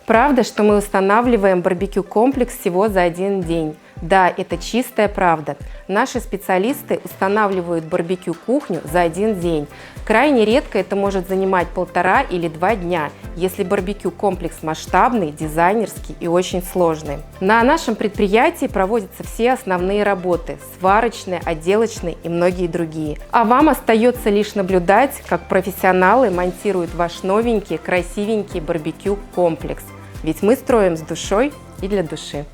Правда, что мы устанавливаем барбекю-комплекс всего за один день? Да, это чистая правда. Наши специалисты устанавливают барбекю-кухню за один день. Крайне редко это может занимать 1,5 или 2 дня, если барбекю-комплекс масштабный, дизайнерский и очень сложный. На нашем предприятии проводятся все основные работы – сварочные, отделочные и многие другие. А вам остается лишь наблюдать, как профессионалы монтируют ваш новенький, красивенький барбекю-комплекс. Ведь мы строим с душой и для души.